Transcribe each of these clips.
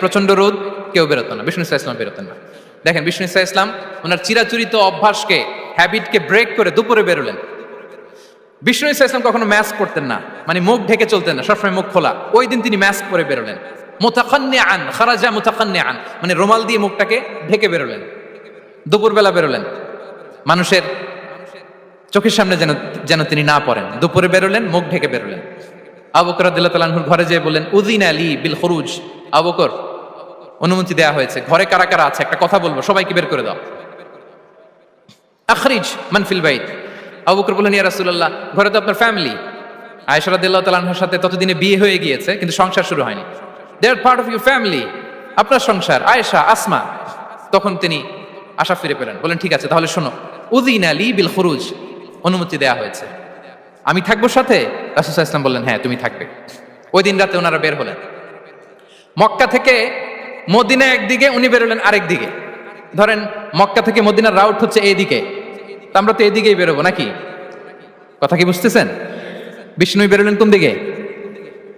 প্রচন্ড রোদ, কেউ বেরোতো না, বিষ্ণু ইসা ইসলাম বেরোতেন না। দেখেন বিষ্ণু ইসা ইসলাম ওনার চিরাচরিত অভ্যাসকে, হ্যাবিটকে ব্রেক করে দুপুরে বেরোলেন। বিষ্ণু ইসা ইসলাম কখনো মাস্ক পরতেন না, মানে মুখ ঢেকে চলতেন না, সবসময় মুখ খোলা। ওই দিন তিনি মাস্ক পরে বেরোলেন, মুতাকান্নিআন, খারাজা মুতাকান্নিআন, মানে রুমাল দিয়ে মুখটাকে ঢেকে বেরোলেন, দুপুরবেলা বেরোলেন, মানুষের চোখের সামনে যেন যেন তিনি না পড়েন। দুপুরে বেরোলেন, মুখ ঢেকে বেরোলেন। আবু বকর রাদিয়াল্লাহু তাআলা আনহুর ঘরে যেয়ে বললেন, উযিনা লি বিল খুরুজ, আবু বকর অনুমতি দেয়া হয়েছে, ঘরে কারা কারা আছে একটা কথা বলবো, সবাইকে বের করে দাও। আখরিজ মান ফিল বাইত। আবু বকর বললেন, ইয়া রাসূলুল্লাহ, ঘরে তো আপনার ফ্যামিলি। আয়েশা রাদিয়াল্লাহু তাআলা আনহার সাথে ততদিনে বিয়ে হয়ে গিয়েছে, কিন্তু সংসার শুরু হয়নি। দে আর পার্ট অফ ইউর ফ্যামিলি, আপনার সংসার, আয়েশা, আসমা। তখন তিনি আশা ফিরে পেলেন, বলেন ঠিক আছে তাহলে শোনো, উযিনা লি বিল খুরুজ, অনুমতি দেয়া হয়েছে, আমি থাকবো সাথে। রাসূল সাল্লাল্লাহু আলাইহি ওয়াসাল্লাম বললেন, হ্যাঁ তুমি থাকবে। ওই দিন রাতে ওনারা বের হলেন মক্কা থেকে মদিনা একদিকে, উনি বেরোলেন আরেক দিকে। ধরেন মক্কা থেকে মদিনার রাউট হচ্ছে এইদিকে, তো আমরা তো এদিকেই বেরোবো নাকি? কথা কি বুঝতেছেন? বিষ্ণু বেরোলেন কোন দিকে?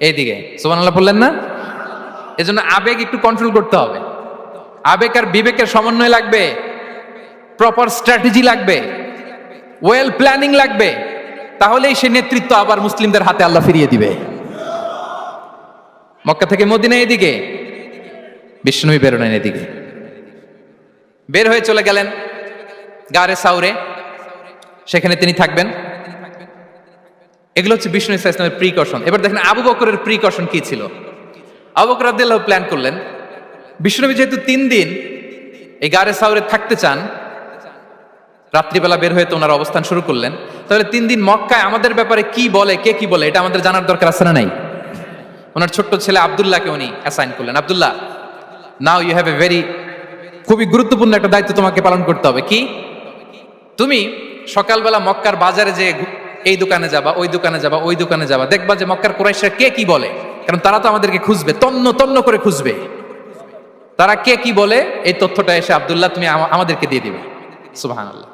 এইদিকে। সুবহানাল্লাহ বললেন না? এজন্য আবেগ একটু কন্ট্রোল করতে হবে। আবেগ আর বিবেকের সমন্বয় লাগবে, প্রপার স্ট্র্যাটেজি লাগবে, ওয়েল প্ল্যানিং লাগবে, তাহলেই সেই নেতৃত্ব আবার মুসলিমদের হাতে আল্লাহ ফিরিয়ে দিবে। মক্কা থেকে মদিনা এদিকে, বিষ্ণু বেরোলেন এদিকে। বের হয়ে চলে গেলেন গারে সাউরে, সেখানে তিনি থাকবেন। এগুলো হচ্ছে বিষ্ণু ইসা ইসলামের প্রিকশন। এবার দেখেন আবু বকরের প্রিকশন কি ছিল। আবু বকর রাদিয়াল্লাহু প্ল্যান করলেন, বিষ্ণুনবী যেহেতু 3 দিন এই গারে সাউরে থাকতে চান, রাত্রিবেলা বের হয়ে তো ওনার অবস্থান শুরু করলেন, তাহলে 3 দিন মক্কায় আমাদের ব্যাপারে কি বলে, কে কি বলে, এটা আমাদের জানার দরকার আছে না নাই? ওনার ছোট্ট ছেলে আব্দুল্লাহকে উনি অ্যাসাইন করলেন। Abdullah, now you have a very, খুবই গুরুত্বপূর্ণ একটা দায়িত্ব তোমাকে পালন করতে হবে। কি? তুমি সকালবেলা মক্কার বাজারে যে এই দোকানে যাবা, ওই দোকানে যাবা, ওই দোকানে যাবা, দেখবা যে মক্কার কুরাইশরা কে কি বলে, কারণ তারা তো আমাদেরকে খুঁজবে, তন্ন তন্ন করে খুঁজবে, তারা কে কি বলে এই তথ্যটা এসে আব্দুল্লাহ তুমি আমাদেরকে দিয়ে দিবে। সুবহানাল্লাহ।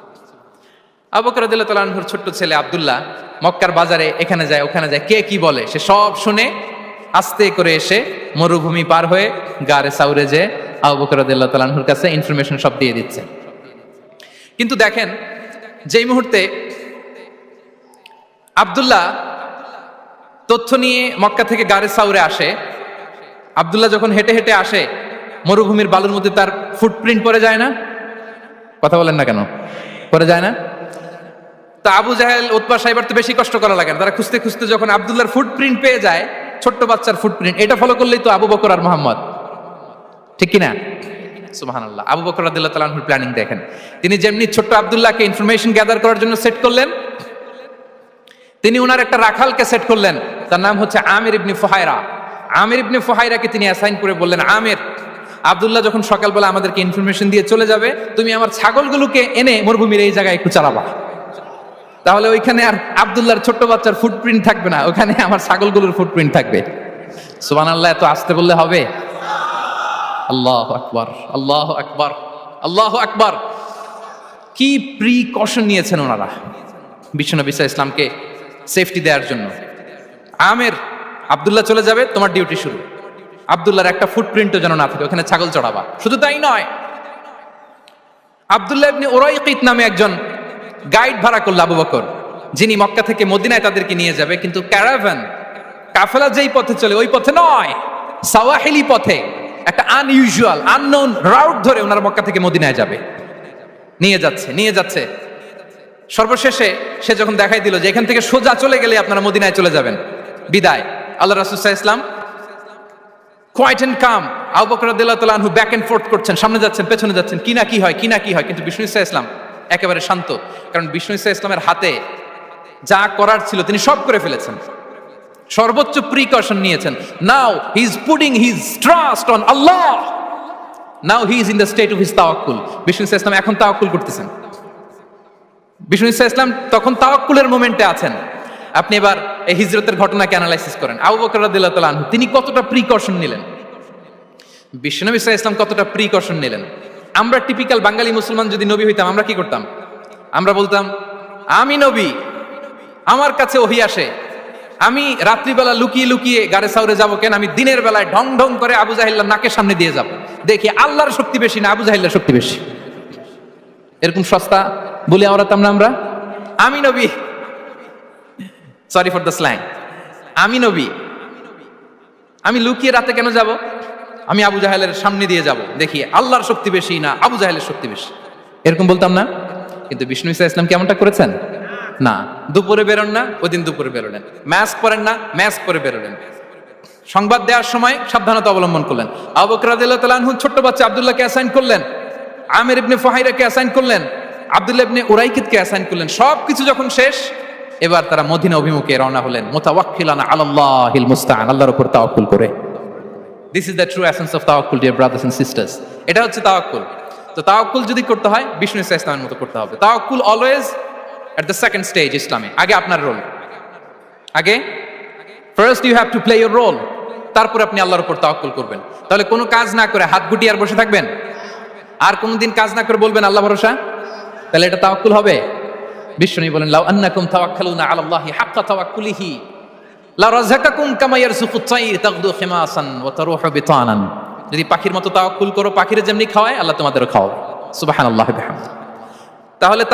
আবু বকর রাদিয়াল্লাহু তাআলা আনহুর ছোট্ট ছেলে আব্দুল্লাহ মক্কার বাজারে এখানে যায় ওখানে যায়, কে কি বলে সে সব শুনে আস্তে করে এসে মরুভূমি পার হয়ে গারে সাউরে যে আবু বকর রাদিয়াল্লাহু তাআলা আনহুর কাছে ইনফরমেশন সব দিয়ে দিচ্ছে। কিন্তু দেখেন যেই মুহূর্তে আব্দুল্লাহ তথ্য নিয়ে মক্কা থেকে গারে সাউরে আসে, আব্দুল্লাহ যখন হেঁটে হেঁটে আসে, মরুভূমির বালুর মধ্যে তার ফুটপ্রিন্ট পড়ে যায় না? কথা বলেন না কেন? পড়ে যায় না? তা আবু জাহেল, উতবা সাইবার তো বেশি কষ্ট করা লাগে না, তারা খুঁজতে খুঁজতে যখন আব্দুল্লাহর ফুটপ্রিন্ট পেয়ে যায়, ছোট্ট বাচ্চার ফুটপ্রিন্ট, এটা ফলো করলেই তো আবু বকর আর মুহাম্মদ, ঠিক কিনা? সুবহানাল্লাহ। আবু বকর রাদিয়াল্লাহু তাআলা আনহুর প্ল্যানিং দেখেন, তিনি যেমনি ছোট্ট আব্দুল্লাহকে ইনফরমেশন গ্যাদার করার জন্য সেট করলেন, তিনি উনার একটা রাখালকে সেট করলেন, তার নাম হচ্ছে আমির ইবনে ফুহায়রা। আমির ইবনে ফুহায়রাকে তিনি অ্যাসাইন করে বললেন, আমির, আব্দুল্লাহ যখন সকালবেলা আমাদেরকে ইনফরমেশন দিয়ে চলে যাবে, তুমি আমার ছাগলগুলোকে এনে মরুভূমির এই জায়গায় একটু চালাবা, তাহলে ওইখানে আর আব্দুল্লাহর ছোট্ট বাচ্চার ফুটপ্রিন্ট থাকবে না, ওখানে আমার ছাগলগুলোর ফুটপ্রিন্ট থাকবে। সুবহানাল্লাহ। এত আসতে বললে হবে? আল্লাহু আকবার, আল্লাহু আকবার, আল্লাহু আকবার। কি প্রিকশন নিয়েছেন ওনারা বিশ্বনবী সাল্লাল্লাহু আলাইহি ইসলামকে সেফটি দেওয়ার জন্য। আমির, আব্দুল্লাহ চলে যাবে, তোমার ডিউটি শুরু, আব্দুল্লাহর একটা ফুটপ্রিন্টও যেন না থাকে, ওখানে ছাগল চড়াবা। শুধু তাই নয়, আব্দুল্লাহ ইবনে উরাইকিত নামে একজন গাইড ভাড়া করল আবু বকর, যিনি মক্কা থেকে মদিনায় তাদেরকে নিয়ে যাবে, কিন্তু ক্যারাভান, কাফেলা যেই পথে চলে ওই পথে নয়, সাওয়াহিলি পথে, একটা আনইউজুয়াল আননোন রাউট ধরে ওনারা মক্কা থেকে মদিনায় যাবে। নিয়ে যাচ্ছে সর্বশেষে সে যখন দেখাই দিল যে এখান থেকে সোজা চলে গেলে আপনারা মদিনায় চলে যাবেন, বিদায়। আল্লাহ রাসূল সাল্লাল্লাহু আলাইহি ওয়াসাল্লাম কোয়াইট এন্ড কাম, আবু বকর রাদিয়াল্লাহু তাআলা আনহু ব্যাক এন্ড ফোর্থ করছেন, সামনে যাচ্ছেন, পেছনে যাচ্ছেন, কি না কি হয়, কিন্তু বিষ্ণু সাল্লাল্লাহু আলাইহি ওয়াসাল্লাম একেবারে শান্ত, কারণ বিষ্ণু সাল্লাল্লাহু আলাইহি ওয়াসাল্লামের হাতে যা করার ছিল তিনি সব করে ফেলেছেন, সর্বোচ্চ প্রিকশন নিয়েছেন। Now he is putting his trust on Allah, now he is in the state of his তাওয়াক্কুল। বিষ্ণু সাল্লাল্লাহু আলাইহি ওয়াসাল্লাম এখন তাওয়াক্কুল করতেছেন, বিষ্ণু সাল্লাল্লাহু আলাইহি ওয়াসাল্লাম তখন তাওয়াক্কুলের মোমেন্টে আছেন। আপনি এবার এই হিজরতের ঘটনাকে অ্যানালাইসিস করেন, আবু বকর রাদিয়াল্লাহু তাআলা আনহু তিনি কতটা প্রিকশন নিলেন, বিশ্বনবী সাল্লাল্লাহু আলাইহি ওয়াসাল্লাম কতটা প্রিকশন নিলেন। আমরা টিপিক্যাল বাঙালি মুসলমান যদি নবী হইতাম, আমরা কি করতাম? আমরা বলতাম, আমি নবী, আমার কাছে ওহী আসে, আমি রাত্রিবেলা লুকিয়ে লুকিয়ে গারে সাউরে যাবো কেন? আমি দিনের বেলায় ঢং ঢং করে আবু জাহিল্লার নাকের সামনে দিয়ে যাব, দেখি আল্লাহর শক্তি বেশি না আবু জাহিল্লার শক্তি বেশি। এরকম সস্তা বলে আওড়াতাম না আমরা? আমি নবী, সরি ফর দ্য স্ল্যাং, আমি নবী, আমি লুকিয়ে রাতে কেন যাব? আমি আবু জাহেলের সামনে দিয়ে যাব, দেখি আল্লাহর শক্তি বেশি না আবু জাহেলের শক্তি বেশি। এরকম বলতাম না? কিন্তু বিষ্ণু ঈসা ইসলাম কেমনটা করেছেন? না, দুপুরে বেরোন না, ওই দিন দুপুরে বেরোলেন। মাস্ক পরেন না, মাস্ক পরে বেরোলেন। সংবাদ দেওয়ার সময় সাবধানতা অবলম্বন করলেন। আবু বকর রাদিয়াল্লাহু তাআলা আনহু ছোট্ট বাচ্চা আব্দুল্লাহকে অ্যাসাইন করলেন, আমির ইবনে ফুহাইরাকে অ্যাসাইন করলেন, আব্দুল্লাহ ইবনে উরাইকিতকে অ্যাসাইন করলেন। সবকিছু যখন শেষ, এবার তারা মদিনা অভিমুখে রওনা হলেন, মুতাওয়াক্কিলানা আলাল্লাহিল মুস্তাআন, আল্লাহর উপর তাওয়াক্কুল করে। This is the true essence of তাওয়াক্কুল, ডিয়ার ব্রাদার্স এন্ড সিস্টার্স। এটা হচ্ছে তাওয়াক্কুল। তো তাওয়াক্কুল যদি করতে হয় বিষ্ণু ঈসা ইসলামের মতো করতে হবে। তাওয়াক্কুল always at the second stage ইসলামে। আগে আপনার রোল, আগে first you have to play your role, তারপর আপনি আল্লাহর উপর তাওয়াক্কুল করবেন। তাহলে কোনো কাজ না করে হাত গুটিয়ে আর বসে থাকবেন, আর কোনোদিন কাজ না করে বলবেন আল্লাহ ভরসা, তাহলে এটা তাওয়াক্কুল হবে? বিষ্ণু বলেন, লাউ আন্নাকুম তাওয়াক্কালুনা আলাল্লাহি হাক্কা তাওয়াক্কুলিহি লা রাযাকাকুম কামা ইয়ারযুকুত তায়র তাগদু খিমাসান ওয়া তারুহু বিতানান। যদি পাখির মতো তাওয়াক্কুল করো, পাখিরে যেমনি খাওয়ায় আল্লাহ তোমাদেরও খাওয়াবে। সুবহানাল্লাহি ওয়া বিহামদিহি। তাহলে